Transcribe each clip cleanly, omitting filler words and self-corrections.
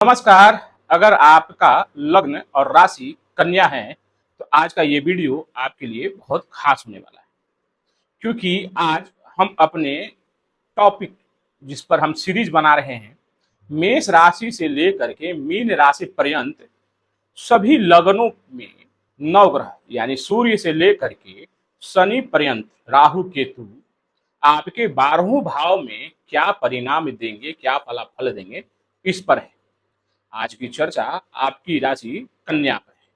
नमस्कार। अगर आपका लग्न और राशि कन्या है तो आज का ये वीडियो आपके लिए बहुत खास होने वाला है, क्योंकि आज हम अपने टॉपिक जिस पर हम सीरीज बना रहे हैं, मेष राशि से लेकर के मीन राशि पर्यंत सभी लग्नों में नवग्रह यानी सूर्य से लेकर के शनि पर्यंत राहु केतु आपके 12वें भाव में क्या परिणाम देंगे, क्या फलाफल देंगे, इस पर है आज की चर्चा। आपकी राशि कन्या पर है।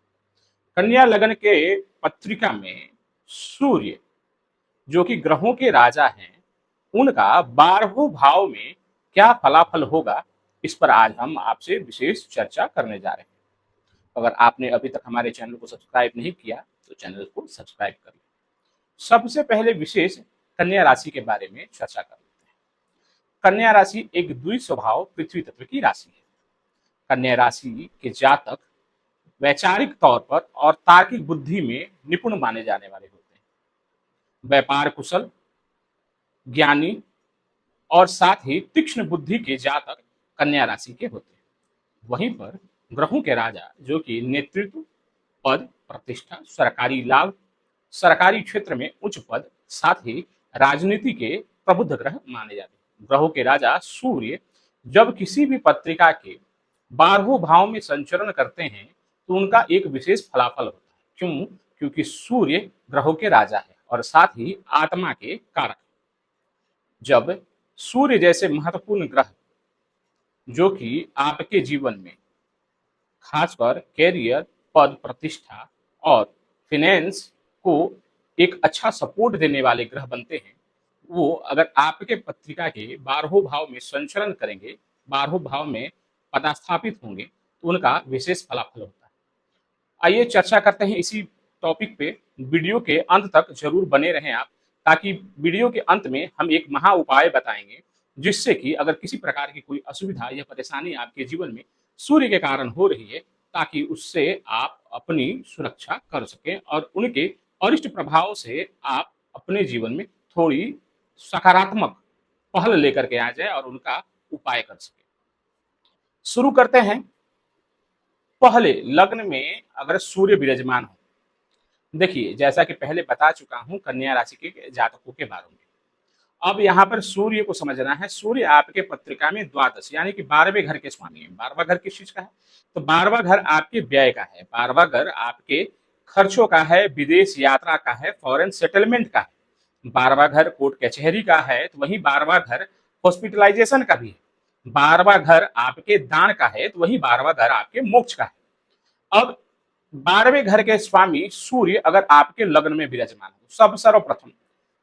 कन्या लग्न के पत्रिका में सूर्य जो कि ग्रहों के राजा हैं, उनका 12वें भाव में क्या फलाफल होगा, इस पर आज हम आपसे विशेष चर्चा करने जा रहे हैं। अगर आपने अभी तक हमारे चैनल को सब्सक्राइब नहीं किया तो चैनल को सब्सक्राइब कर लें। सबसे पहले विशेष कन्या राशि के बारे में चर्चा कर लेते हैं। कन्या राशि एक द्वि स्वभाव पृथ्वी तत्व की राशि है। कन्या राशि के जातक वैचारिक तौर पर और तार्किक बुद्धि में निपुण माने जाने वाले होते हैं। व्यापार कुशल, ज्ञानी और साथ ही तीक्ष्ण बुद्धि के जातक कन्या राशि के होते हैं। वहीं पर ग्रहों के राजा जो कि नेतृत्व, पद, प्रतिष्ठा, सरकारी लाभ, सरकारी क्षेत्र में उच्च पद, साथ ही राजनीति के प्रबुद्ध ग्रह माने जाते हैं। ग्रहों के राजा सूर्य जब किसी भी पत्रिका के 12वें भाव में संचरण करते हैं तो उनका एक विशेष फलाफल होता है। क्यों? क्योंकि सूर्य ग्रहों के राजा है और साथ ही आत्मा के कारक। जब सूर्य जैसे महत्वपूर्ण ग्रह जो कि आपके जीवन में खासकर कैरियर, पद, प्रतिष्ठा और फाइनेंस को एक अच्छा सपोर्ट देने वाले ग्रह बनते हैं, वो अगर आपके पत्रिका के 12वें भाव में संचरण करेंगे, 12वें भाव में पदास्थापित होंगे तो उनका विशेष फलाफल होता है। आइए चर्चा करते हैं इसी टॉपिक पे। वीडियो के अंत तक जरूर बने रहें आप, ताकि वीडियो के अंत में हम एक महा उपाय बताएंगे, जिससे कि अगर किसी प्रकार की कोई असुविधा या परेशानी आपके जीवन में सूर्य के कारण हो रही है, ताकि उससे आप अपनी सुरक्षा कर सकें और उनके अरिष्ट प्रभाव से आप अपने जीवन में थोड़ी सकारात्मक पहल लेकर के आ जाए और उनका उपाय कर सके। शुरू करते हैं। पहले लग्न में अगर सूर्य विराजमान हो, देखिए जैसा कि पहले बता चुका हूं कन्या राशि के जातकों के बारे में, अब यहाँ पर सूर्य को समझना है। सूर्य आपके पत्रिका में द्वादश यानी कि 12वें घर के स्वामी है। 12वां घर किस चीज का है? तो 12वां घर आपके व्यय का है, 12वां घर आपके खर्चों का है, विदेश यात्रा का है, फॉरेन सेटलमेंट का है। 12वां घर कोर्ट कचहरी का है, तो वही 12वां घर हॉस्पिटलाइजेशन का भी है। 12वां घर आपके दान का है, तो वही 12वां घर आपके मोक्ष का है। अब 12वें घर के स्वामी सूर्य अगर आपके लग्न में विराजमान हो, सब सर्वप्रथम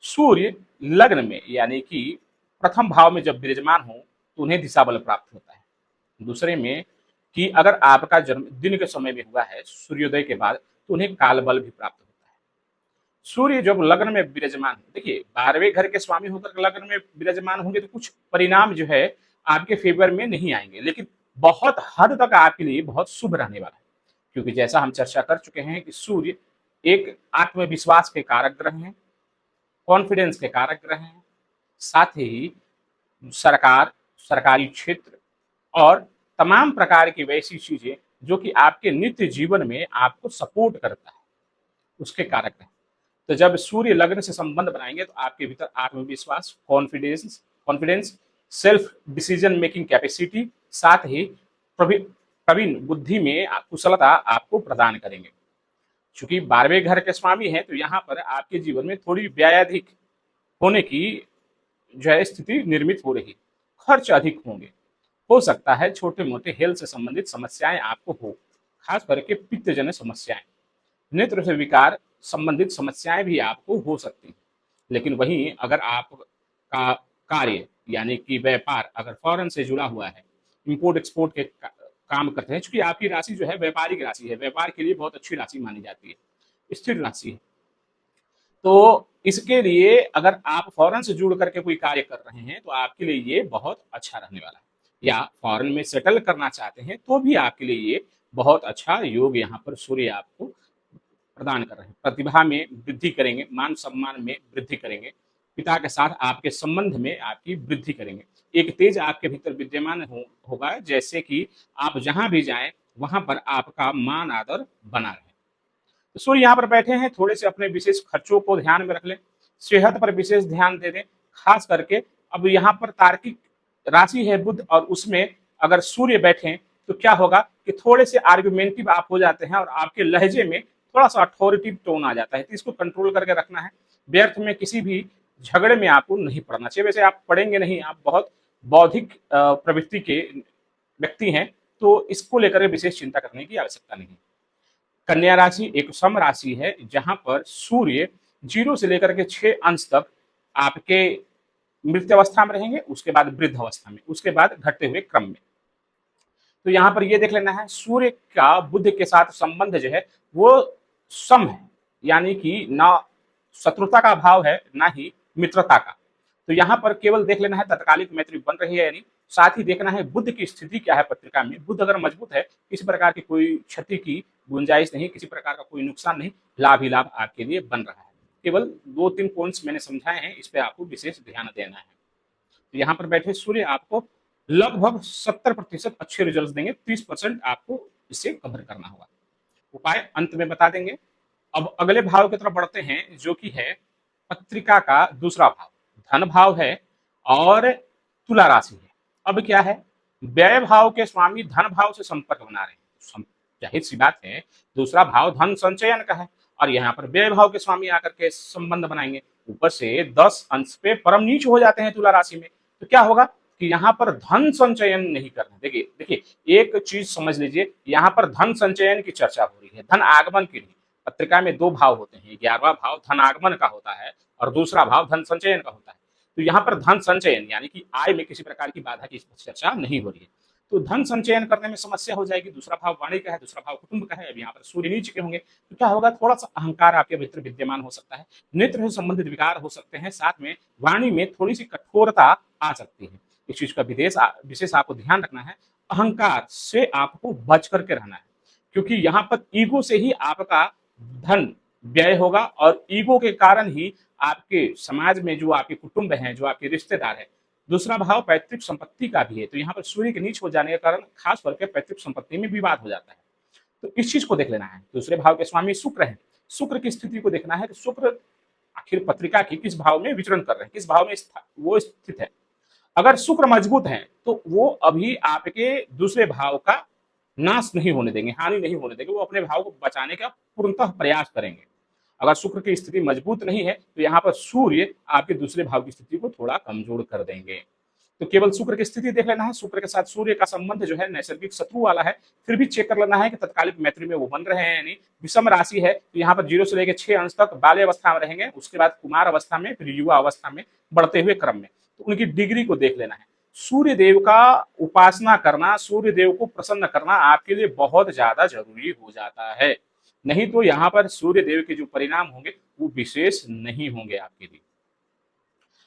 सूर्य लग्न में यानी कि प्रथम भाव में जब विराजमान हो तो उन्हें दिशा बल प्राप्त होता है। दूसरे में कि अगर आपका जन्म दिन के समय में हुआ है सूर्योदय के बाद, तो उन्हें काल बल भी प्राप्त होता है। सूर्य जब लग्न में विराजमान हो, देखिए 12वें घर के स्वामी होकर लग्न में विराजमान होंगे तो कुछ परिणाम जो है आपके फेवर में नहीं आएंगे, लेकिन बहुत हद तक आपके लिए बहुत शुभ रहने वाला है। क्योंकि जैसा हम चर्चा कर चुके हैं कि सूर्य एक आत्मविश्वास के कारक ग्रह हैं, कॉन्फिडेंस के कारक ग्रह हैं, साथ ही सरकार, सरकारी क्षेत्र और तमाम प्रकार की वैसी चीजें जो कि आपके नित्य जीवन में आपको सपोर्ट करता है, उसके कारक हैं। तो जब सूर्य लग्न से संबंध बनाएंगे तो आपके भीतर आत्मविश्वास, confidence, self decision making capacity, साथ ही प्रवीण बुद्धि में कुशलता आपको प्रदान करेंगे। चूंकि 12वें घर के स्वामी हैं तो यहाँ पर आपके जीवन में थोड़ी व्ययाधिक होने की जो है स्थिति निर्मित हो रही, खर्च अधिक होंगे, हो सकता है छोटे मोटे हेल्थ से संबंधित समस्याएं आपको हो, खास करके पित्तजन्य समस्याएं, नेत्र से विकार संबंधित समस्याएं भी आपको हो सकती हैं। लेकिन वहीं अगर आपका कार्य यानी कि व्यापार अगर फॉरेन से जुड़ा हुआ है, इंपोर्ट एक्सपोर्ट के काम करते हैं, चूंकि आपकी राशि जो है व्यापारिक राशि है, व्यापार के लिए बहुत अच्छी राशि मानी जाती है, स्थिर राशि है, तो इसके लिए अगर आप फॉरेन से जुड़ करके कोई कार्य कर रहे हैं तो आपके लिए ये बहुत अच्छा रहने वाला है। या फॉरेन में सेटल करना चाहते हैं तो भी आपके लिए ये बहुत अच्छा योग यहाँ पर सूर्य आपको प्रदान कर रहे हैं। प्रतिभा में वृद्धि करेंगे, मान सम्मान में वृद्धि करेंगे, पिता के साथ आपके संबंध में आपकी वृद्धि करेंगे। एक तेज आपके भीतर विद्यमान होगा, जैसे कि आप जहां भी जाएं वहां पर आपका मान आदर बना रहे। तो सूर्य यहाँ पर बैठे हैं, थोड़े से अपने विशेष खर्चों को ध्यान में रख लें, सेहत पर विशेष ध्यान दे दें, खास करके अब यहाँ पर तार्किक राशि है बुध, और उसमें अगर सूर्य बैठे तो क्या होगा कि थोड़े से आर्गुमेंटिव आप हो जाते हैं और आपके लहजे में थोड़ा सा अथॉरिटिव टोन आ जाता है, तो इसको कंट्रोल करके रखना है। व्यर्थ में किसी भी झगड़े में आपको नहीं पड़ना चाहिए। वैसे आप पढ़ेंगे नहीं, आप बहुत बौद्धिक प्रवृत्ति के व्यक्ति हैं, तो इसको लेकर विशेष चिंता करने की आवश्यकता नहीं। कन्या राशि एक सम राशि है जहां पर सूर्य 0 से लेकर के 6 अंश तक आपके मृत अवस्था में रहेंगे, उसके बाद वृद्ध अवस्था में, उसके बाद घटते हुए क्रम में। तो यहाँ पर ये देख लेना है, सूर्य का बुध के साथ संबंध जो है वो सम है, यानी कि ना शत्रुता का भाव है ना ही मित्रता का। तो यहाँ पर केवल देख लेना है तत्कालिक मैत्री बन रही है या नहीं, साथ ही देखना है बुध की स्थिति क्या है पत्रिका में। बुध अगर मजबूत है, किसी प्रकार की कोई क्षति की गुंजाइश नहीं, किसी प्रकार का कोई नुकसान नहीं, लाभ ही लाभ आपके लिए बन रहा है। केवल 2-3 पॉइंट्स मैंने समझाए हैं, इस पे आपको विशेष ध्यान देना है। तो यहाँ पर बैठे सूर्य आपको लगभग 70% अच्छे रिजल्ट देंगे, 30% आपको इससे कवर करना होगा। उपाय अंत में बता देंगे। अब अगले भाव की तरफ बढ़ते हैं, जो कि है पत्रिका का दूसरा भाव, धन भाव है और तुला राशि है। अब क्या है, व्यय भाव के स्वामी धन भाव से संपर्क बना रहे हैं, जाहिर सी बात है दूसरा भाव धन संचयन का है, और यहाँ पर व्यय भाव के स्वामी आकर के संबंध बनाएंगे, ऊपर से 10 अंश पे परम नीच हो जाते हैं तुला राशि में। तो क्या होगा कि यहाँ पर धन संचयन नहीं करना। देखिए देखिए एक चीज समझ लीजिए, यहाँ पर धन संचयन की चर्चा हो रही है, धन आगमन की नहीं। पत्रिका में 2 भाव होते हैं, 11वां भाव धन आगमन का होता है और दूसरा भाव धन संचयन का होता है। तो यहाँ पर धन संचयन यानी कि आय में किसी प्रकार की बाधा की चर्चा नहीं हो रही है। तो धन संचयन करने में समस्या हो जाएगी। दूसरा भाव वाणी का है, दूसरा भाव कुटुंब का है, अब यहाँ पर सूर्य नीच के होंगे, तो क्या होगा, थोड़ा सा अहंकार आपके भीतर विद्यमान हो सकता है, नेत्र से संबंधित विकार हो सकते हैं, साथ में वाणी में थोड़ी सी कठोरता आ सकती है। इस चीज का विशेष आपको ध्यान रखना है। अहंकार से आपको बच करके रहना है, क्योंकि यहाँ पर ईगो से ही आपका धन व्यय होगा, और ईगो के कारण ही आपके समाज में जो आपके कुटुंब हैं, जो आपके रिश्तेदार हैं। दूसरा भाव पैतृक संपत्ति का भी है, तो यहाँ पर सूर्य के नीच हो जाने के कारण खास करके पैतृक संपत्ति में विवाद हो जाता है। तो इस चीज को देख लेना है। दूसरे भाव के स्वामी शुक्र है, शुक्र की स्थिति को देखना है कि शुक्र आखिर पत्रिका की किस भाव में विचरण कर रहे हैं, किस भाव में वो स्थित है। अगर शुक्र मजबूत है तो वो अभी आपके दूसरे भाव का नाश नहीं होने देंगे, हानि नहीं होने देंगे, वो अपने भाव को बचाने का पूर्णतः प्रयास करेंगे। अगर शुक्र की स्थिति मजबूत नहीं है तो यहाँ पर सूर्य आपके दूसरे भाव की स्थिति को थोड़ा कमजोर कर देंगे। तो केवल शुक्र की स्थिति देख लेना है। शुक्र के साथ सूर्य का संबंध जो है नैसर्गिक शत्रु वाला है, फिर भी चेक कर लेना है कि तत्कालिक मैत्री में वो बन रहे हैं यानी। विषम राशि है तो यहाँ पर 0 से लेकर 6 अंश तक बाल्य अवस्था में रहेंगे, उसके बाद कुमार अवस्था में, फिर युवा अवस्था में, बढ़ते हुए क्रम में। तो उनकी डिग्री को देख लेना है। सूर्य देव का उपासना करना, सूर्य देव को प्रसन्न करना आपके लिए बहुत ज्यादा जरूरी हो जाता है, नहीं तो यहाँ पर सूर्य देव के जो परिणाम होंगे वो विशेष नहीं होंगे आपके लिए।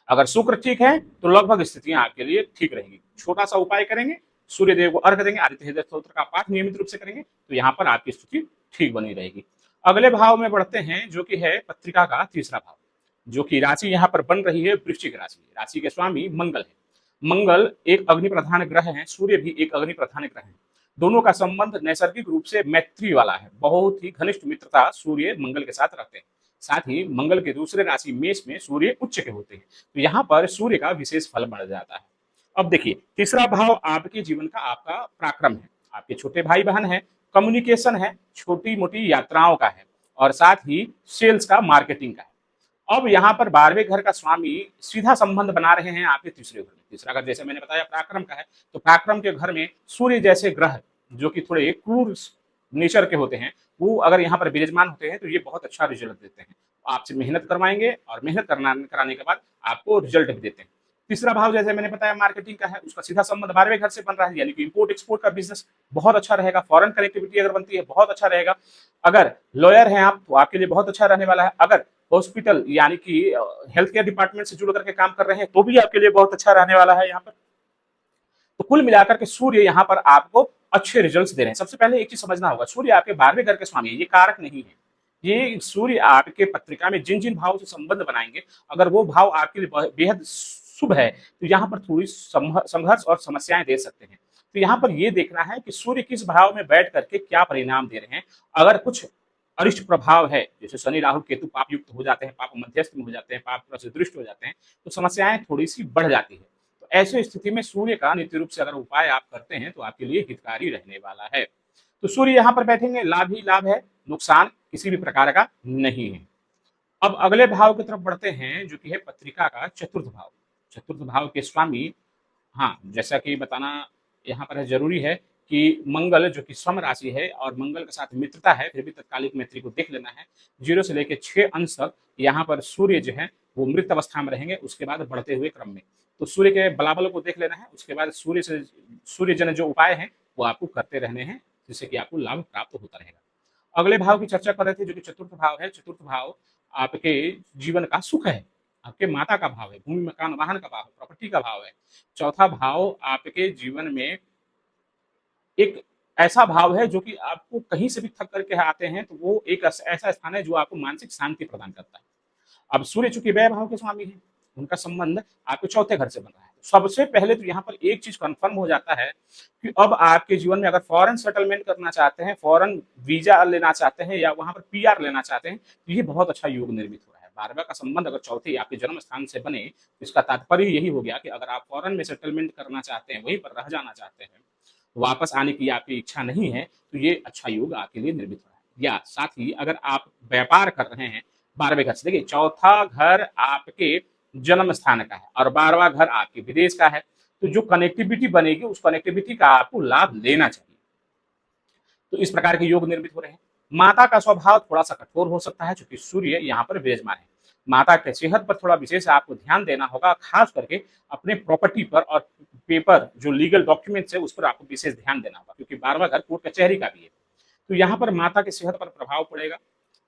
अगर शुक्र ठीक है तो लगभग स्थितियां आपके लिए ठीक रहेंगी। छोटा सा उपाय करेंगे, सूर्य देव को अर्घ देंगे, आदित्य हृदय स्तोत्र का पाठ नियमित रूप से करेंगे, तो यहाँ पर आपकी स्थिति ठीक बनी रहेगी। अगले भाव में बढ़ते हैं, जो कि है पत्रिका का तीसरा भाव, जो कि राशि यहाँ पर बन रही है वृश्चिक राशि। राशि के स्वामी मंगल है। मंगल एक अग्नि प्रधान ग्रह है, सूर्य भी एक अग्नि प्रधान ग्रह है। दोनों का संबंध नैसर्गिक रूप से मैत्री वाला है, बहुत ही घनिष्ठ मित्रता सूर्य मंगल के साथ रखते हैं। साथ ही मंगल के दूसरे राशि मेष में सूर्य उच्च के होते हैं, तो यहाँ पर सूर्य का विशेष फल बढ़ जाता है। अब देखिए तीसरा भाव आपके जीवन का आपका पराक्रम है, आपके छोटे भाई बहन है, कम्युनिकेशन है, छोटी मोटी यात्राओं का है, और साथ ही सेल्स का, मार्केटिंग का है। अब यहाँ पर 12वें घर का स्वामी सीधा संबंध बना रहे हैं आपके तीसरे घर में। तीसरा घर जैसे मैंने बताया पराक्रम का है, तो पराक्रम के घर में सूर्य जैसे ग्रह जो कि थोड़े क्रूर नेचर के होते हैं, वो अगर यहाँ पर विराजमान होते हैं तो ये बहुत अच्छा रिजल्ट देते हैं। आपसे मेहनत करवाएंगे और मेहनत कराने के बाद आपको रिजल्ट भी देते हैं। तीसरा भाव जैसे मैंने बताया मार्केटिंग का है, उसका सीधा संबंध 12वें घर से बन रहा है, यानी कि इंपोर्ट एक्सपोर्ट का बिजनेस बहुत अच्छा रहेगा। फॉरेन कनेक्टिविटी अगर बनती है बहुत अच्छा रहेगा। अगर लॉयर हैं आप तो आपके लिए बहुत अच्छा रहने वाला है। अगर हॉस्पिटल यानी कि हेल्थ केयर डिपार्टमेंट से जुड़ करके काम कर रहे हैं तो भी आपके लिए बहुत अच्छा रहने वाला है यहाँ पर। तो कुल मिलाकर के सूर्य यहाँ पर आपको अच्छे रिजल्ट्स दे रहे हैं। सबसे पहले एक चीज समझना होगा, सूर्य आपके 12वें घर के स्वामी है, ये कारक नहीं है। ये सूर्य आपके पत्रिका में जिन जिन भाव से संबंध बनाएंगे, अगर वो भाव आपके लिए बेहद शुभ है तो यहाँ पर थोड़ी संघर्ष और समस्याएं दे सकते हैं। तो यहाँ पर ये देखना है कि सूर्य किस भाव में बैठ करके क्या परिणाम दे रहे हैं। अगर कुछ अरिष्ट प्रभाव है, जैसे शनि राहु केतु पाप युक्त हो जाते हैं, पाप मध्यस्थ में हो जाते हैं, पाप से दृष्ट हो जाते हैं, तो समस्याएं थोड़ी सी बढ़ जाती है। तो ऐसी स्थिति में सूर्य का नित्य रूप से अगर उपाय आप करते हैं तो आपके लिए हितकारी रहने वाला है। तो सूर्य यहाँ पर बैठेंगे, लाभ ही लाभ है, नुकसान किसी भी प्रकार का नहीं है। अब अगले भाव की तरफ बढ़ते हैं जो कि है पत्रिका का चतुर्थ भाव। चतुर्थ भाव के स्वामी, हाँ, जैसा कि बताना यहाँ पर जरूरी है कि मंगल जो कि सम राशि है और मंगल के साथ मित्रता है, फिर भी तत्कालिक मैत्री को देख लेना है। 0 से लेकर 6 अंश तक यहाँ पर सूर्य जो है वो मृत अवस्था में रहेंगे, उसके बाद बढ़ते हुए क्रम में। तो सूर्य के बलाबल को देख लेना है, उसके बाद सूर्य जन जो उपाय है वो आपको करते रहने हैं, जिससे कि आपको लाभ प्राप्त होता रहेगा। अगले भाव की चर्चा कर रहे थे जो कि चतुर्थ भाव है। चतुर्थ भाव आपके जीवन का सुख है, आपके माता का भाव है, भूमि मकान वाहन का भाव है, प्रॉपर्टी का भाव है। चौथा भाव आपके जीवन में एक ऐसा भाव है जो कि आपको कहीं से भी थक करके आते हैं तो वो एक ऐसा स्थान है जो आपको मानसिक शांति प्रदान करता है। अब सूर्य चूंकि व्यय भाव के स्वामी है, उनका संबंध आपके चौथे घर से बन रहा है। सबसे पहले तो यहाँ पर एक चीज कंफर्म हो जाता है कि अब आपके जीवन में अगर फॉरेन सेटलमेंट करना चाहते हैं, फॉरेन वीजा लेना चाहते हैं या वहां पर पीआर लेना चाहते हैं, तो ये बहुत अच्छा योग निर्मित हो रहा है। 12वां का संबंध अगर चौथे आपके जन्म स्थान से बने तो इसका तात्पर्य यही हो गया कि अगर आप फॉरेन में सेटलमेंट करना चाहते हैं, वहीं पर रह जाना चाहते हैं, वापस आने की आपकी इच्छा नहीं है, तो ये अच्छा योग आपके लिए निर्मित हो रहा है। या साथ ही अगर आप व्यापार कर रहे हैं, 12वें घर से, देखिए चौथा घर आपके जन्म स्थान का है और 12वां घर आपके विदेश का है, तो जो कनेक्टिविटी बनेगी उस कनेक्टिविटी का आपको लाभ लेना चाहिए। तो इस प्रकार के योग निर्मित हो रहे हैं। माता का स्वभाव थोड़ा सा कठोर हो सकता है क्योंकि सूर्य यहाँ पर विराजमान है। माता के सेहत पर थोड़ा विशेष आपको ध्यान देना होगा, खास करके अपने प्रॉपर्टी पर और पेपर जो लीगल डॉक्यूमेंट्स है उस पर आपको विशेष ध्यान देना होगा, क्योंकि 12वां घर कोर्ट कचहरी का भी है। तो यहाँ पर माता की सेहत पर प्रभाव पड़ेगा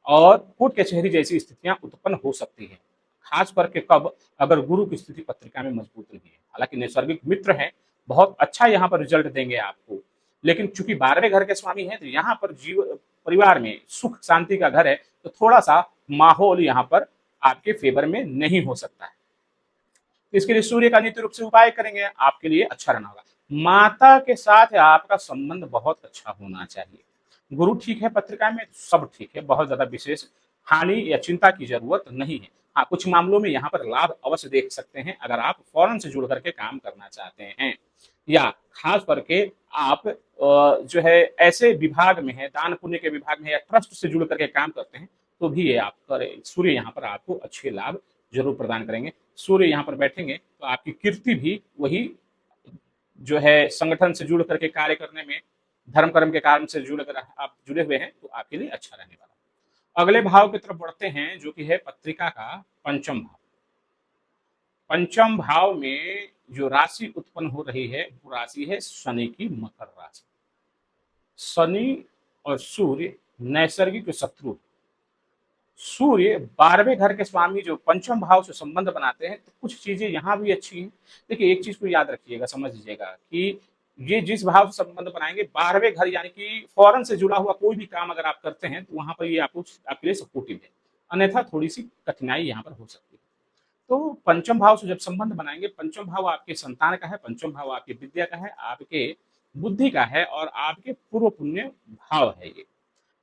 और कोर्ट कचहरी जैसी स्थितियां उत्पन्न हो सकती है, खास करके कब, अगर गुरु की स्थिति पत्रिका में मजबूत नहीं है। हालांकि नैसर्गिक मित्र है, बहुत अच्छा यहाँ पर रिजल्ट देंगे आपको, लेकिन चूंकि 12वें घर के स्वामी है तो यहाँ पर जीव परिवार में सुख शांति का घर है, तो थोड़ा सा माहौल यहाँ पर आपके फेवर में नहीं हो सकता है। तो इसके लिए सूर्य का नित्य रूप से उपाय करेंगे, आपके लिए अच्छा रहना होगा। माता के साथ आपका संबंध बहुत अच्छा होना चाहिए। गुरु ठीक है पत्रिका में, सब ठीक है, बहुत ज्यादा विशेष हानि या चिंता की जरूरत नहीं है। हाँ, कुछ मामलों में यहाँ पर लाभ अवश्य देख सकते हैं अगर आप फौरन से जुड़ करके काम करना चाहते हैं, या खास करके आप जो है ऐसे विभाग में है, दान पुण्य के विभाग में या ट्रस्ट से जुड़ करके काम करते हैं, तो भी ये आप करें। सूर्य यहाँ पर आपको अच्छे लाभ जरूर प्रदान करेंगे। सूर्य यहाँ पर बैठेंगे तो आपकी कीर्ति भी वही जो है संगठन से जुड़ करके कार्य करने में, धर्म कर्म के कारण से जुड़ कर आप जुड़े हुए हैं, तो आपके लिए अच्छा रहने वाला। अगले भाव की तरफ बढ़ते हैं जो कि है पत्रिका का पंचम भाव। पंचम भाव में जो राशि उत्पन्न हो रही है वो राशि है शनि की मकर राशि। शनि और सूर्य नैसर्गिक शत्रु। सूर्य 12वें घर के स्वामी जो पंचम भाव से संबंध बनाते हैं, तो कुछ चीजें यहाँ भी अच्छी हैं। देखिए एक चीज को याद रखिएगा, समझ लीजिएगा कि ये जिस भाव से संबंध बनाएंगे 12वें घर, यानी कि फॉरेन से जुड़ा हुआ कोई भी काम अगर आप करते हैं तो वहां पर ये आपके लिए सपोर्टिव है, अन्यथा थोड़ी सी कठिनाई यहाँ पर हो सकती है। तो पंचम भाव से जब संबंध बनाएंगे, पंचम भाव आपके संतान का है, पंचम भाव आपकी विद्या का है, आपके बुद्धि का है और आपके पूर्व पुण्य भाव है ये।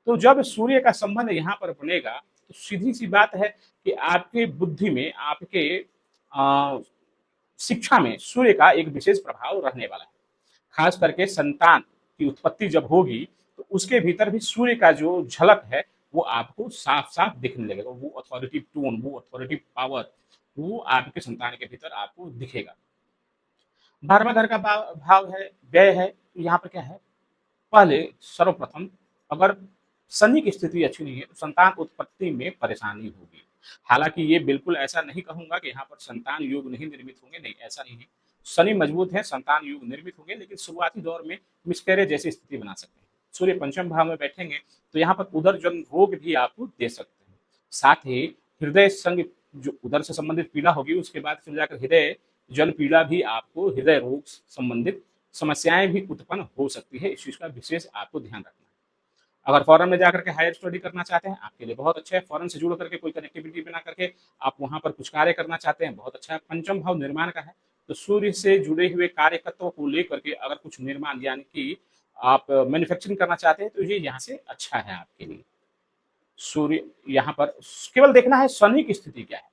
तो जब सूर्य का संबंध यहाँ पर बनेगा तो सीधी सी बात है कि आपके बुद्धि में, आपके शिक्षा में सूर्य का एक विशेष प्रभाव रहने वाला है। खास करके संतान की उत्पत्ति जब होगी तो उसके भीतर भी सूर्य का जो झलक है वो आपको साफ साफ दिखने लगेगा। वो अथॉरिटी टोन, वो अथॉरिटी पावर, वो आपके संतान के भीतर आपको दिखेगा। 12वां घर का भाव है, व्यय है। तो यहाँ पर क्या है, पहले सर्वप्रथम अगर शनि की स्थिति अच्छी नहीं है तो संतान उत्पत्ति में परेशानी होगी। हालांकि ये बिल्कुल ऐसा नहीं कहूंगा कि यहाँ पर संतान योग नहीं निर्मित होंगे, नहीं, ऐसा नहीं है। शनि मजबूत है, संतान योग निर्मित होंगे, लेकिन शुरुआती दौर में मिसकैरेज जैसी स्थिति बना सकते हैं। सूर्य पंचम भाव में बैठेंगे तो यहाँ पर उदर जन रोग भी आपको दे सकते हैं। साथ ही हृदय संग जो उदर से संबंधित पीड़ा होगी, उसके बाद फिर जाकर हृदय जन पीड़ा भी, आपको हृदय रोग संबंधित समस्याएं भी उत्पन्न हो सकती है। इस चीज का विशेष आपको ध्यान रखना है। अगर फॉरेन में जाकर के हायर स्टडी करना चाहते हैं, आपके लिए बहुत अच्छा है। फॉरेन से जुड़ करके कोई कनेक्टिविटी बना करके आप वहां पर कुछ कार्य करना चाहते हैं, बहुत अच्छा है। पंचम भाव निर्माण का है, तो सूर्य से जुड़े हुए कार्य तत्वों को लेकर के अगर कुछ निर्माण यानी कि आप मैन्युफैक्चरिंग करना चाहते हैं तो ये यहाँ से अच्छा है आपके लिए। सूर्य यहाँ पर केवल देखना है शनि की स्थिति क्या है।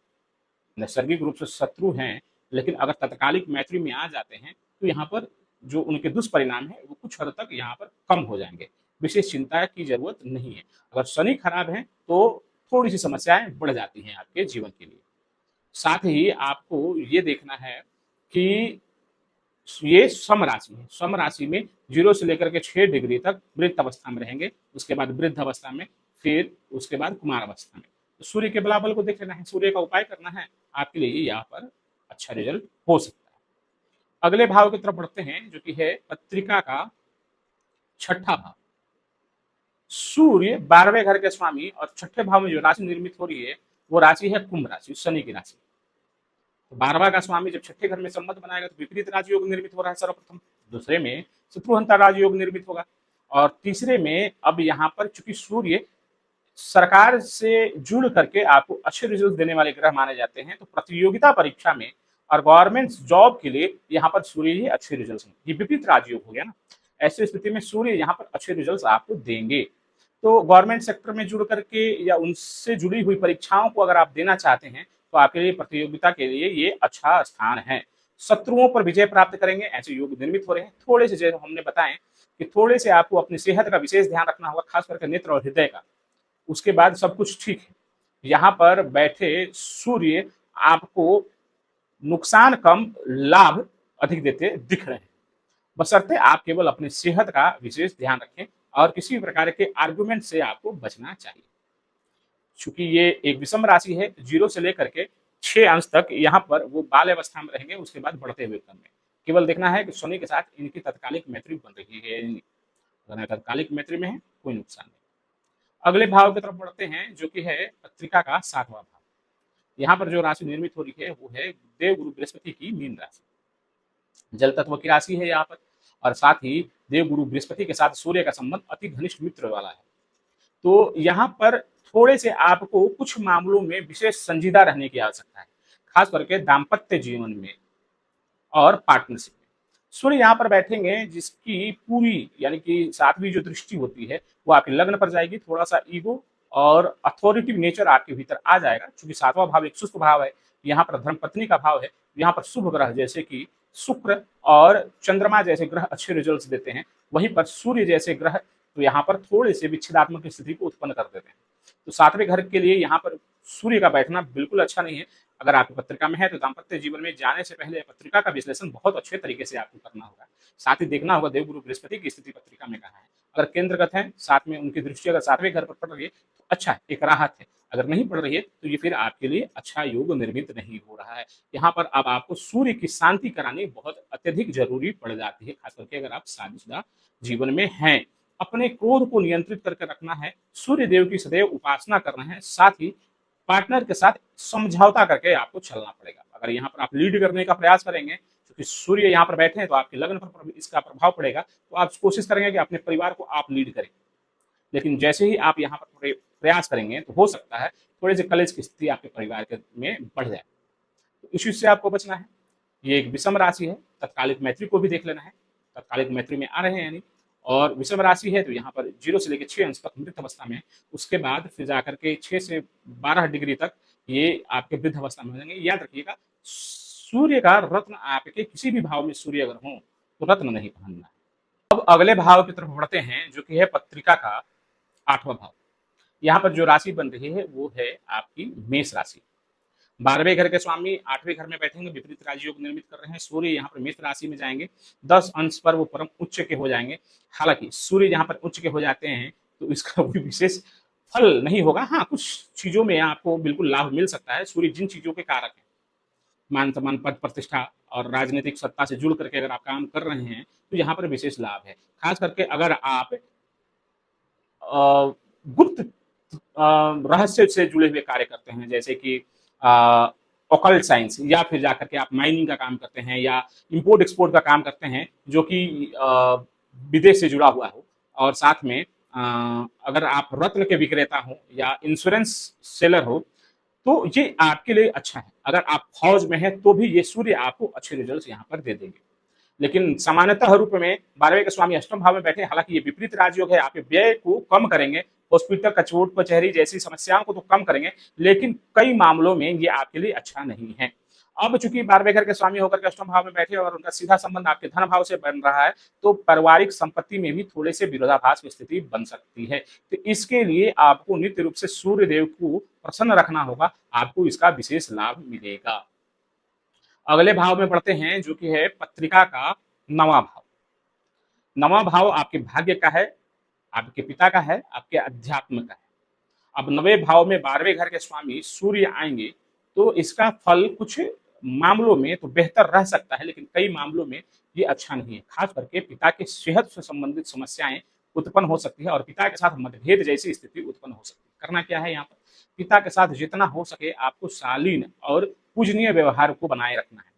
नैसर्गिक रूप से शत्रु हैं, लेकिन अगर तत्कालिक मैत्री में आ जाते हैं तो यहाँ पर जो उनके दुष्परिणाम है वो कुछ हद तक यहाँ पर कम हो जाएंगे। विशेष चिंता की जरूरत नहीं है। अगर शनि खराब है तो थोड़ी सी समस्याएं बढ़ जाती हैं आपके जीवन के लिए। साथ ही आपको ये देखना है कि ये सम राशि है। सम राशि में 0 से लेकर के 6 डिग्री तक वृत्त अवस्था में रहेंगे, उसके बाद वृद्ध अवस्था में, फिर उसके बाद कुमार अवस्था में। तो सूर्य के बलाबल को देख लेना है, सूर्य का उपाय करना है, आपके लिए यहाँ पर अच्छा रिजल्ट हो सकता है। अगले भाव की तरफ बढ़ते हैं, जो कि है पत्रिका का छठा भाव। सूर्य 12वें घर के स्वामी और छठे भाव में जो राशि निर्मित हो रही है वो राशि है कुंभ राशि, शनि की राशि। तो 12वां का स्वामी जब छठे घर में संबंध बनाएगा तो विपरीत राजयोग निर्मित हो रहा है सर्वप्रथम, दूसरे में शत्रुहंता राजयोग निर्मित होगा, और तीसरे में अब यहाँ पर चूंकि सूर्य सरकार से जुड़ करके आपको अच्छे रिजल्ट देने वाले ग्रह माने जाते हैं, तो प्रतियोगिता परीक्षा में और गवर्नमेंट जॉब के लिए यहाँ पर सूर्य ही अच्छे रिजल्ट हैं। ये विपरीत राजयोग हो गया ना, ऐसी स्थिति में सूर्य यहाँ पर अच्छे रिजल्ट आपको देंगे। तो गवर्नमेंट सेक्टर में जुड़ करके या उनसे जुड़ी हुई परीक्षाओं को अगर आप देना चाहते हैं तो आपके लिए प्रतियोगिता के लिए ये अच्छा स्थान है। शत्रुओं पर विजय प्राप्त करेंगे, ऐसे योग निर्मित हो रहे हैं। थोड़े से जो हमने बताएं कि थोड़े से आपको अपनी सेहत का विशेष ध्यान रखना होगा, खास करके नेत्र और हृदय का। उसके बाद सब कुछ ठीक है। यहाँ पर बैठे सूर्य आपको नुकसान कम लाभ अधिक देते दिख रहे हैं, बशर्ते आप केवल अपनी सेहत का विशेष ध्यान रखें और किसी प्रकार के आर्गुमेंट से आपको बचना चाहिए। चूंकि ये एक विषम राशि है, 0 से लेकर के 6 अंश तक यहाँ पर वो बाल अवस्था में रहेंगे, उसके बाद बढ़ते हुए क्रम में। केवल देखना है कि शनि के साथ इनकी तत्कालिक मैत्री बन रही है, अगर तत्कालिक मैत्री में है कोई नुकसान नहीं। अगले भाव की तरफ बढ़ते हैं, जो कि है पत्रिका का 7वां भाव। यहाँ पर जो राशि निर्मित हो रही है वो है देवगुरु बृहस्पति की मीन राशि, जल तत्व की राशि है यहाँ पर, और साथ ही देवगुरु बृहस्पति के साथ सूर्य का संबंध अति घनिष्ठ मित्र वाला है। तो यहाँ पर थोड़े से आपको कुछ मामलों में विशेष संजीदा रहने की आवश्यकता है, खास करके दाम्पत्य जीवन में और पार्टनरशिप में। सूर्य यहाँ पर बैठेंगे जिसकी पूरी यानी कि 7वीं जो दृष्टि होती है वो आपके लग्न पर जाएगी। थोड़ा सा ईगो और अथॉरिटिव नेचर आपके भीतर आ जाएगा, क्योंकि 7वां भाव एक शुष्क भाव है, यहाँ पर धर्मपत्नी का भाव है। यहाँ पर शुभ ग्रह जैसे कि शुक्र और चंद्रमा जैसे ग्रह अच्छे रिजल्ट्स देते हैं, वहीं पर सूर्य जैसे ग्रह तो यहाँ पर थोड़े से विच्छेदात्मक स्थिति को उत्पन्न कर देते हैं। तो 7वें घर के लिए यहाँ पर सूर्य का बैठना बिल्कुल अच्छा नहीं है। अगर आपकी पत्रिका में है तो दाम्पत्य जीवन में जाने से पहले पत्रिका का विश्लेषण बहुत अच्छे तरीके से आपको करना होगा। साथ ही देखना होगा देवगुरु बृहस्पति की स्थिति पत्रिका में कहाँ है। अगर केंद्रगत है, साथ में उनकी दृष्टि अगर 7वें घर पर पड़ रही है तो अच्छा है, एक राहत है। अगर नहीं पड़ रही है तो ये फिर आपके लिए अच्छा योग निर्मित नहीं हो रहा है। यहाँ पर अब आपको सूर्य की शांति करानी बहुत अत्यधिक जरूरी पड़ जाती है, खास करके अगर आप शादीशुदा जीवन में हैं। अपने क्रोध को नियंत्रित करके रखना है, सूर्य देव की सदैव उपासना करना है, साथ ही पार्टनर के साथ समझौता करके आपको चलना पड़ेगा। अगर यहाँ पर आप लीड करने का प्रयास करेंगे, क्योंकि सूर्य यहाँ पर बैठे हैं तो आपके लग्न पर इसका प्रभाव पड़ेगा, तो आप कोशिश करेंगे कि अपने परिवार को आप लीड करें। लेकिन जैसे ही आप यहाँ पर प्रयास करेंगे तो हो सकता है थोड़े से कलेश की स्थिति आपके परिवार में बढ़ जाए, तो इश्यू से आपको बचना है। ये एक विषम राशि है, तत्कालिक मैत्री को भी देख लेना है, तत्कालिक मैत्री में आ रहे हैं यानी, और विषम राशि है तो यहाँ पर 0 से लेकर 6 अंश तक मृत अवस्था में, उसके बाद फिर जाकर के 6 से 12 डिग्री तक ये आपके वृद्ध अवस्था में हो जाएंगे। याद रखिएगा, सूर्य का रत्न आपके किसी भी भाव में सूर्य अगर हो तो रत्न नहीं पहनना है। अब अगले भाव की तरफ बढ़ते हैं, जो कि है पत्रिका का 8वां भाव। यहाँ पर जो राशि बन रही है वो है आपकी मेष राशि। 12वें घर के स्वामी 8वें घर में बैठेंगे, विपरीत राजयोग निर्मित कर रहे हैं। सूर्य यहाँ पर मेष राशि में जाएंगे, 10 अंश पर वो परम उच्च के हो जाएंगे। हालांकि सूर्य यहाँ पर उच्च के हो जाते हैं तो इसका कोई विशेष फल नहीं होगा। हाँ, कुछ चीजों में आपको बिल्कुल लाभ मिल सकता है। सूर्य जिन चीजों के कारक हैं, मान सम्मान, पद प्रतिष्ठा और राजनीतिक सत्ता से जुड़ करके अगर आप काम कर रहे हैं तो यहाँ पर विशेष लाभ है। खास करके अगर आप गुप्त रहस्य से जुड़े हुए कार्य करते हैं, जैसे कि ऑकल्ट साइंस, या फिर जाकर के आप माइनिंग का काम करते हैं या इंपोर्ट एक्सपोर्ट का काम करते हैं जो कि विदेश से जुड़ा हुआ हो, और साथ में अगर आप रत्न के विक्रेता हो या इंश्योरेंस सेलर हो, तो ये आपके लिए अच्छा है। अगर आप फौज में हैं तो भी ये सूर्य आपको अच्छे रिजल्ट्स यहाँ पर दे देंगे। लेकिन सामान्यतः रूप में 12वें के स्वामी अष्टम भाव में बैठे, हालांकि ये विपरीत राजयोग है, आपके व्यय को कम करेंगे, हॉस्पिटल कचोट कचहरी जैसी समस्याओं को तो कम करेंगे, लेकिन कई मामलों में ये आपके लिए अच्छा नहीं है। अब चूंकि 12वें घर के स्वामी होकर के अष्टम भाव में बैठे और उनका सीधा संबंध आपके धन भाव से बन रहा है, तो पारिवारिक संपत्ति में भी थोड़े से विरोधाभास की स्थिति बन सकती है। तो इसके लिए आपको नित्य रूप से सूर्य देव को प्रसन्न रखना होगा, आपको इसका विशेष लाभ मिलेगा। अगले भाव में पढ़ते हैं जो कि है पत्रिका का नवा भाव। नवा भाव आपके भाग्य का है, आपके पिता का है, आपके अध्यात्म का है। अब नवे भाव में 12वें घर के स्वामी सूर्य आएंगे, तो इसका फल कुछ मामलों में तो बेहतर रह सकता है, लेकिन कई मामलों में ये अच्छा नहीं है। खास करके पिता के सेहत से संबंधित समस्याएं उत्पन्न हो सकती है और पिता के साथ मतभेद जैसी स्थिति उत्पन्न हो सकती है। करना क्या है यहाँ पर, पिता के साथ जितना हो सके आपको शालीन और पूजनीय व्यवहार को बनाए रखना है।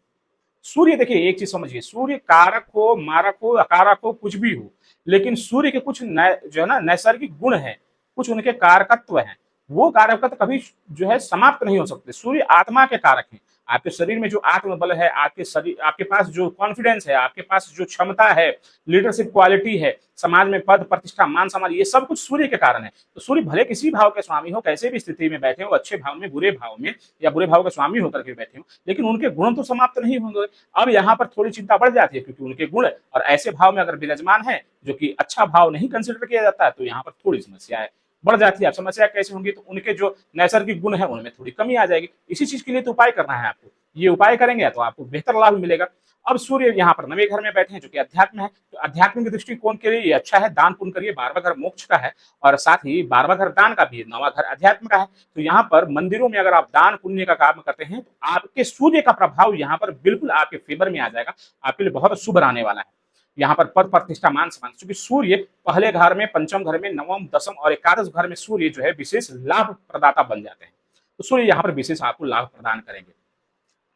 सूर्य देखिए, एक चीज समझिए, सूर्य कारक हो, मारक हो, अकारक हो, कुछ भी हो, लेकिन सूर्य के कुछ जो है ना नैसर्गिक गुण है, कुछ उनके कारकत्व हैं, वो कारकत्व कभी जो है समाप्त नहीं हो सकते। सूर्य आत्मा के कारक हैं। आपके शरीर में जो आत्मबल है, आपके शरीर, आपके पास जो कॉन्फिडेंस है, आपके पास जो क्षमता है, लीडरशिप क्वालिटी है, समाज में पद प्रतिष्ठा मान सम्मान, ये सब कुछ सूर्य के कारण है। तो सूर्य भले किसी भाव के स्वामी हो, कैसे भी स्थिति में बैठे हो, अच्छे भाव में, बुरे भाव में, या बुरे भाव के स्वामी होकर के बैठे हो, लेकिन उनके गुण तो समाप्त नहीं होंगे। अब यहाँ पर थोड़ी चिंता बढ़ जाती है, क्योंकि उनके गुण और ऐसे भाव में अगर विराजमान है जो कि अच्छा भाव नहीं कंसिडर किया जाता है, तो यहाँ पर थोड़ी समस्या है, बढ़ जाती है। अब समस्या कैसे होंगी, तो उनके जो नैसर्गिक गुण है उनमें थोड़ी कमी आ जाएगी। इसी चीज के लिए तो उपाय करना है आपको, ये उपाय करेंगे तो आपको बेहतर लाभ मिलेगा। अब सूर्य यहाँ पर नवे घर में बैठे हैं जो कि अध्यात्म है, तो अध्यात्म के दृष्टिकोण के लिए ये अच्छा है। दान पुण्य करिए, 12वां घर मोक्ष का है और साथ ही 12वां घर दान का भी है, 9वां घर अध्यात्म का है। तो यहाँ पर मंदिरों में अगर आप दान पुण्य का काम करते हैं, तो आपके सूर्य का प्रभाव यहाँ पर बिल्कुल आपके फेवर में आ जाएगा, आपके लिए बहुत शुभ रहने वाला है। यहाँ पर पद प्रतिष्ठा मान सम्मान, क्योंकि सूर्य पहले घर में, पंचम घर में, नवम, दसम और एकादश घर में सूर्य जो है विशेष लाभ प्रदाता बन जाते हैं। तो सूर्य यहाँ पर विशेष आपको लाभ प्रदान करेंगे।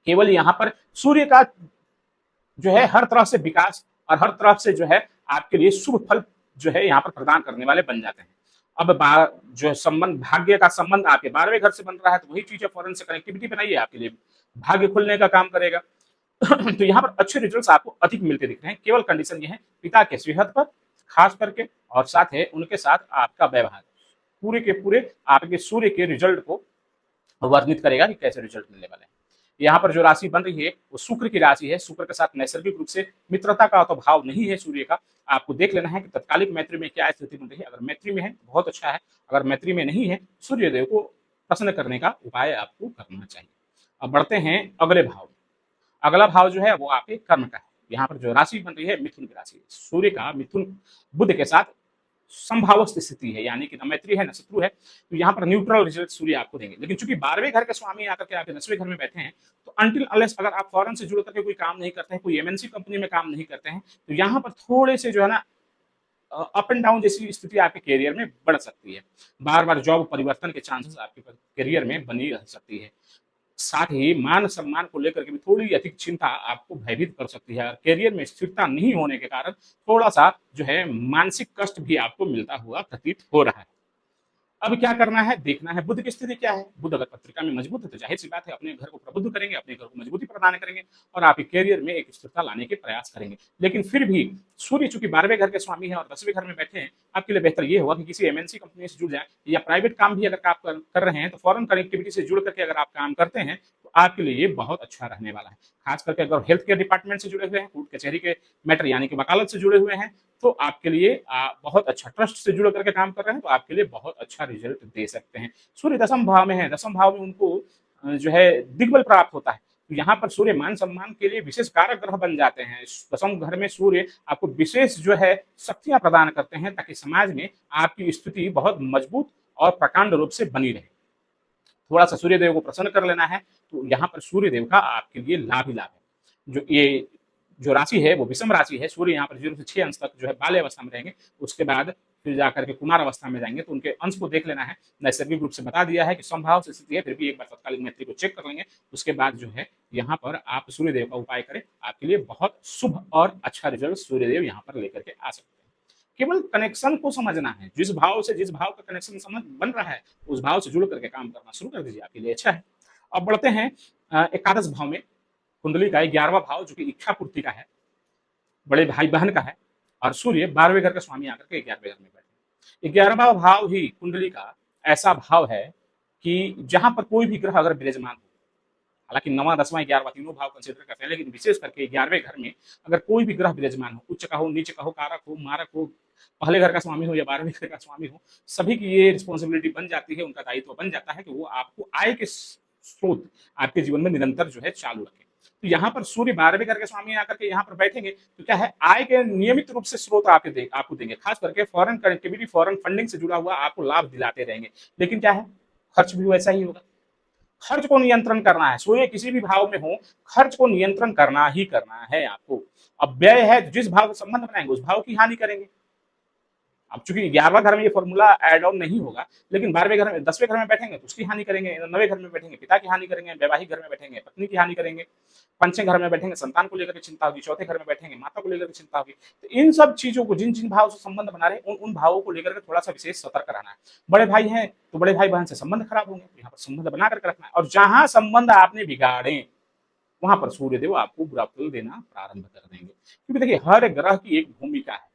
केवल यहाँ पर सूर्य का जो है हर तरह से विकास और हर तरफ से जो है आपके लिए शुभ फल जो है यहाँ पर प्रदान करने वाले बन जाते हैं। अब जो संबंध, भाग्य का संबंध आपके 12वें घर से बन रहा है, तो वही चीज है, फॉरेन से कनेक्टिविटी बनाइए, आपके लिए भाग्य खुलने का काम करेगा। तो यहाँ पर अच्छे रिजल्ट्स आपको अधिक मिलते दिख रहे हैं। केवल कंडीशन ये है पिता के सेहत पर खास करके, और साथ है उनके साथ आपका व्यवहार पूरे के पूरे आपके सूर्य के रिजल्ट को वर्णित करेगा कि कैसे रिजल्ट मिलने वाले हैं। यहाँ पर जो राशि बन रही है वो शुक्र की राशि है। शुक्र के साथ नैसर्गिक रूप से मित्रता का तो भाव नहीं है सूर्य का। आपको देख लेना है कि तत्कालिक मैत्री में क्या स्थिति बन रही है। अगर मैत्री में है बहुत अच्छा है, अगर मैत्री में नहीं है, सूर्यदेव को प्रसन्न करने का उपाय आपको करना चाहिए। अब बढ़ते हैं अगले भाव। अगला भाव जो है वो आपके कर्म का है। यहाँ पर जो राशि बन रही है मिथुन की राशि, सूर्य का मिथुन बुध के साथ संभावस्थ स्थिति है, यानी कि न मैत्री है न शत्रु है। तो यहाँ पर न्यूट्रल रिजल्ट सूर्य आपको देंगे। लेकिन चूंकि 12वें घर के स्वामी आकर के आपके 10वें घर में बैठे हैं, तो अनटिल अनलेस अगर आप फॉरेन से जुड़ करके कोई काम नहीं करते हैं, कोई एमएनसी कंपनी में काम नहीं करते हैं, तो यहाँ पर थोड़े से जो है ना अप एंड डाउन जैसी स्थिति आपके करियर में बढ़ सकती है। बार बार जॉब परिवर्तन के चांसेस आपके करियर में बनी रह सकती है। साथ ही मान सम्मान को लेकर के भी थोड़ी अधिक चिंता आपको भयभीत कर सकती है। करियर में स्थिरता नहीं होने के कारण थोड़ा सा जो है मानसिक कष्ट भी आपको मिलता हुआ प्रतीत हो रहा है। अब क्या करना है, देखना है बुध की स्थिति क्या है। बुध अगर पत्रिका में मजबूत है तो जाहिर सी बात है अपने घर को प्रबुद्ध करेंगे, अपने घर को मजबूती प्रदान करेंगे और आपके करियर में एक स्थिरता लाने के प्रयास करेंगे। लेकिन फिर भी सूर्य चूंकि 12वें घर के स्वामी है और 10वें घर में बैठे हैं, आपके लिए बेहतर ये होगा कि किसी एमएनसी कंपनी से जुड़ जाए, या प्राइवेट काम भी अगर आप कर रहे हैं तो फॉरेन कनेक्टिविटी से जुड़ करके अगर आप काम करते हैं तो आपके लिए ये बहुत अच्छा रहने वाला है। खास करके अगर हेल्थ केयर डिपार्टमेंट से जुड़े हुए हैं, कोर्ट कचहरी के मैटर यानी कि वकालत से जुड़े हुए हैं, तो आपके लिए बहुत अच्छा, ट्रस्ट से जुड़ करके काम कर रहे हैं तो आपके लिए बहुत अच्छा रिजल्ट दे सकते हैं। सूर्य दसम भाव में है, दसम भाव में उनको जो है दिग्बल प्राप्त होता है। तो यहाँ पर सूर्य मान सम्मान के लिए विशेष कारक ग्रह बन जाते हैं। दसम घर में सूर्य आपको विशेष जो है शक्तियां प्रदान करते हैं, ताकि समाज में आपकी स्थिति बहुत मजबूत और प्रकांड रूप से बनी रहे। थोड़ा सा सूर्यदेव को प्रसन्न कर लेना है, तो यहाँ पर सूर्यदेव का आपके लिए लाभ ही लाभ है। जो ये जो राशि है वो विषम राशि है। सूर्य यहाँ पर 0 से 6 अंश तक जो है बाल्य अवस्था में रहेंगे, उसके बाद फिर जाकर के कुमार अवस्था में जाएंगे। तो उनके अंश को देख लेना है। नैसर्गिक रूप से बता दिया है कि संभाव से स्थिति है, फिर भी एक बार तत्कालिक मैत्री को चेक कर लेंगे। उसके बाद जो है यहाँ पर आप सूर्यदेव का उपाय करें, आपके लिए बहुत शुभ और अच्छा रिजल्ट सूर्यदेव यहाँ पर लेकर के आ सकते हैं। केवल कनेक्शन को समझना है, जिस भाव से जिस भाव का कनेक्शन समझ बन रहा है उस भाव से जुड़ करके काम करना शुरू कर दीजिए, आपके लिए अच्छा है। अब बढ़ते हैं एकादश भाव में। कुंडली का 11वां भाव जो कि इच्छा पूर्ति का है, बड़े भाई बहन का है, और सूर्य 12वें घर का स्वामी आकर के 11वें घर में बैठे। 11वां भाव ही कुंडली का ऐसा भाव है कि जहां पर कोई भी ग्रह अगर विराजमान हो, हालांकि 9वां 10वां 11वां तीनों भाव कंसिडर करते हैं, लेकिन विशेष करके 11वें घर में अगर कोई भी ग्रह विराजमान हो, उच्च का हो, नीच का हो, कारक हो, मारक हो, पहले घर का स्वामी हो या 12वें घर का स्वामी हो, सभी की ये रिस्पॉन्सिबिलिटी बन जाती है, उनका दायित्व बन जाता है कि वो आपको आय के स्रोत आपके जीवन में निरंतर जो है चालू रखें। तो यहाँ पर सूर्य 12वें घर के स्वामी आकर के यहाँ पर बैठेंगे तो क्या है, आय के नियमित रूप से स्रोत आपको देंगे, खास करके फॉरेन कनेक्टिविटी, फॉरेन फंडिंग से जुड़ा हुआ आपको लाभ दिलाते रहेंगे। लेकिन क्या है, खर्च भी वैसा ही होगा। खर्च को नियंत्रण करना है, सूर्य किसी भी भाव में हो, खर्च को नियंत्रण करना ही करना है आपको। अब व्यय है, जिस भाव से संबंध बनाएंगे उस भाव की हानि करेंगे। अब चूंकि 11वां घर में ये फॉर्मूला एड ऑन नहीं होगा, लेकिन 12वें घर में 10वें घर में बैठेंगे तो उसकी हानि करेंगे, 9वें घर में बैठेंगे पिता की हानि करेंगे, वैवाहिक घर में बैठेंगे पत्नी की हानि करेंगे, पंचम घर में बैठेंगे संतान को लेकर के चिंता होगी, चौथे घर में बैठेंगे माता को लेकर के चिंता होगी। तो इन सब चीजों को, जिन जिन भाव से संबंध बना रहे उन भावों को लेकर के थोड़ा सा विशेष सतर्क रहना है। बड़े भाई हैं तो बड़े भाई बहन से संबंध खराब होंगे, तो यहाँ पर संबंध बना करके रखना है। और जहां संबंध आपने बिगाड़े वहां पर सूर्यदेव आपको बुरा फल देना प्रारंभ कर देंगे। क्योंकि देखिए, हर ग्रह की एक भूमिका है,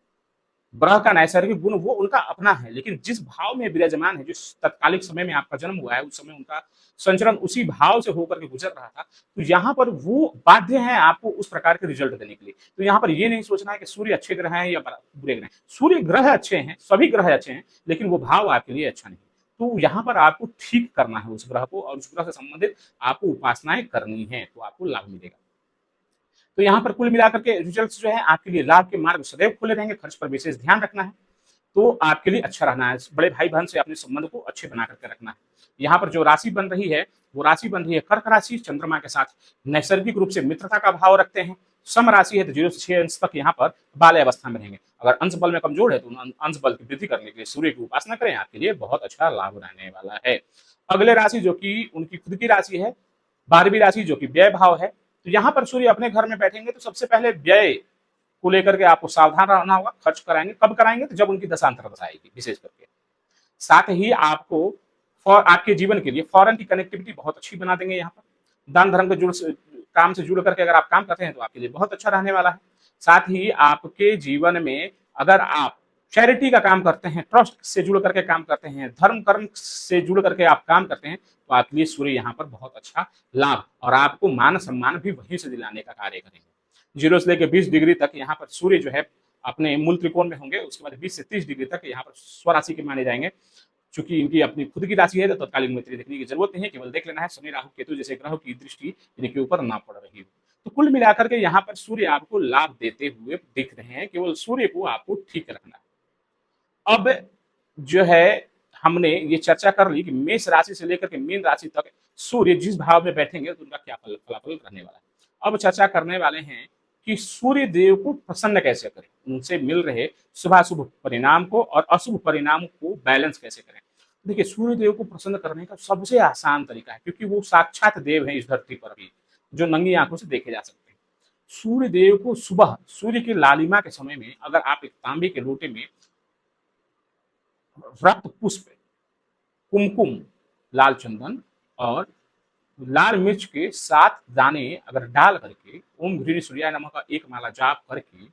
ग्रह का नैसर्गिक गुण वो उनका अपना है, लेकिन जिस भाव में विराजमान है, जिस तत्कालिक समय में आपका जन्म हुआ है, उस समय उनका संचरण उसी भाव से होकर के गुजर रहा था, तो यहाँ पर वो बाध्य है आपको उस प्रकार के रिजल्ट देने के लिए। तो यहाँ पर ये नहीं सोचना है कि सूर्य अच्छे ग्रह हैं या बुरे ग्रह हैं। सूर्य ग्रह अच्छे हैं, सभी ग्रह अच्छे हैं, लेकिन वो भाव आपके लिए अच्छा नहीं। तो यहाँ पर आपको ठीक करना है उस ग्रह को, और उस ग्रह से संबंधित आपको उपासनाएं करनी है, तो आपको लाभ मिलेगा। तो यहाँ पर कुल मिलाकर के रिजल्ट्स जो है आपके लिए, लाभ के मार्ग सदैव खुले रहेंगे, खर्च पर विशेष ध्यान रखना है, तो आपके लिए अच्छा रहना है। बड़े भाई बहन से अपने संबंध को अच्छे बना करके रखना है। यहाँ पर जो राशि बन रही है वो राशि बन रही है कर्क राशि, चंद्रमा के साथ नैसर्गिक रूप से मित्रता का भाव रखते हैं। सम राशि है तो 0 से 6 अंश तक यहाँ पर बाल्य अवस्था में रहेंगे। अगर अंश बल में कमजोर है तो अंश बल की वृद्धि करने के लिए सूर्य की उपासना करें, आपके लिए बहुत अच्छा लाभ रहने वाला है। अगले राशि जो कि उनकी खुद की राशि है, 12वीं राशि जो कि व्यय भाव है, तो यहाँ पर सूर्य अपने घर में बैठेंगे तो सबसे पहले व्यय को लेकर के आपको सावधान रहना होगा। खर्च कराएंगे, कब कराएंगे, तो जब उनकी दशांतर दशा आएगी विशेष करके। साथ ही आपको आपके जीवन के लिए फॉरेन की कनेक्टिविटी बहुत अच्छी बना देंगे। यहाँ पर दान धर्म के काम से जुड़ करके अगर आप काम करते हैं तो आपके लिए बहुत अच्छा रहने वाला है। साथ ही आपके जीवन में अगर आप चैरिटी का काम करते हैं, ट्रस्ट से जुड़ करके काम करते हैं, धर्म कर्म से जुड़ करके आप काम करते हैं, तो आपके लिए सूर्य यहाँ पर बहुत अच्छा लाभ और आपको मान सम्मान भी वहीं से दिलाने का कार्य करेंगे। 0 से लेकर 20 डिग्री तक यहाँ पर सूर्य जो है अपने मूल त्रिकोण में होंगे। उसके बाद 20 से 30 डिग्री तक यहाँ पर स्वराशि के माने जाएंगे। चूंकि इनकी अपनी खुद की राशि है तो तत्कालीन मैत्री देखने की जरूरत नहीं है, केवल देख लेना है शनि राहु केतु जैसे ग्रहों की दृष्टि इनके ऊपर ना पड़ रही हो। तो कुल मिलाकर के यहाँ पर सूर्य आपको लाभ देते हुए दिख रहे हैं, केवल सूर्य को आपको ठीक रखना है। अब जो है हमने ये चर्चा कर ली कि मेष राशि से लेकर के मीन राशि तक सूर्य जिस भाव में बैठेंगे तो उनका क्या फलाफल रहने वाला है। अब चर्चा करने वाले हैं कि सूर्य देव को प्रसन्न कैसे करें, उनसे मिल रहे शुभाशुभ परिणाम को और अशुभ परिणाम को बैलेंस कैसे करें। देखिए, सूर्य देव को प्रसन्न करने का सबसे आसान तरीका है, क्योंकि वो साक्षात देव है इस धरती पर भी, जो नंगी आंखों से देखे जा सकते हैं। सूर्य देव को सुबह सूर्य की लालिमा के समय में अगर आप एक तांबे के लोटे में रक्त पुष्प, कुमकुम, लाल चंदन और लाल मिर्च के 7 दाने अगर डाल करके ओम ह्रीं सूर्याय नमः का एक माला जाप करके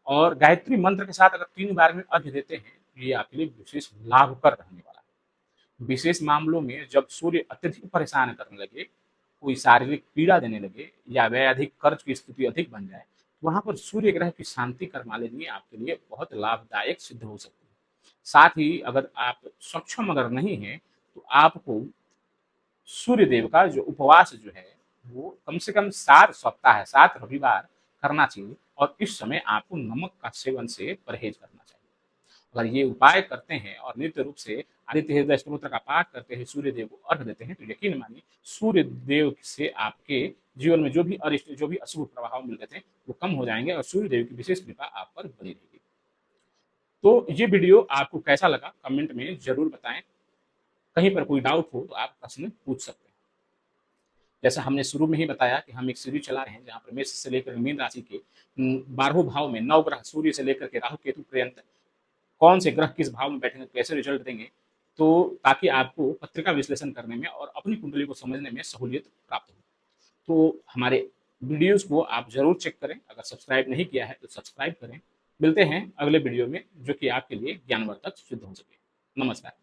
और गायत्री मंत्र के साथ अगर 3 बार में अर्घ्य देते हैं, ये आपके लिए विशेष लाभकर रहने वाला है। विशेष मामलों में जब सूर्य अत्यधिक परेशान करने लगे, कोई शारीरिक पीड़ा देने लगे या वैधिक कर्ज की स्थिति अधिक बन जाए, तो वहां पर सूर्य ग्रह की शांति कर्मा लेनी आपके लिए बहुत लाभदायक सिद्ध हो सकती है। साथ ही अगर आप सक्षम अगर नहीं है तो आपको सूर्य देव का जो उपवास जो है वो कम से कम 7 सप्ताह 7 रविवार करना चाहिए, और इस समय आपको नमक का सेवन से परहेज करना चाहिए। अगर ये उपाय करते हैं और नित्य रूप से आदित्य हृदय स्तोत्र का पाठ करते हैं, सूर्य देव को अर्घ देते हैं, तो यकीन मानिए सूर्य देव से आपके जीवन में जो भी अरिष्ट, जो भी अशुभ प्रभाव मिल रहे थे वो कम हो जाएंगे और सूर्य देव की विशेष कृपा आप पर बनी रहेगी। तो ये वीडियो आपको कैसा लगा कमेंट में जरूर बताएं। कहीं पर कोई डाउट हो तो आप प्रश्न पूछ सकते हैं। जैसा हमने शुरू में ही बताया कि हम एक सीरीज चला रहे हैं जहां पर मेष से लेकर मीन राशि के 12वें भाव में 9 ग्रह सूर्य से लेकर के राहु केतु पर्यंत कौन से ग्रह किस भाव में बैठेंगे, कैसे रिजल्ट देंगे, तो ताकि आपको पत्रिका विश्लेषण करने में और अपनी कुंडली को समझने में सहूलियत प्राप्त हो। तो हमारे वीडियोस को आप जरूर चेक करें। अगर सब्सक्राइब नहीं किया है तो सब्सक्राइब करें। मिलते हैं अगले वीडियो में, जो कि आपके लिए ज्ञानवर्धक सिद्ध हो सके। नमस्कार।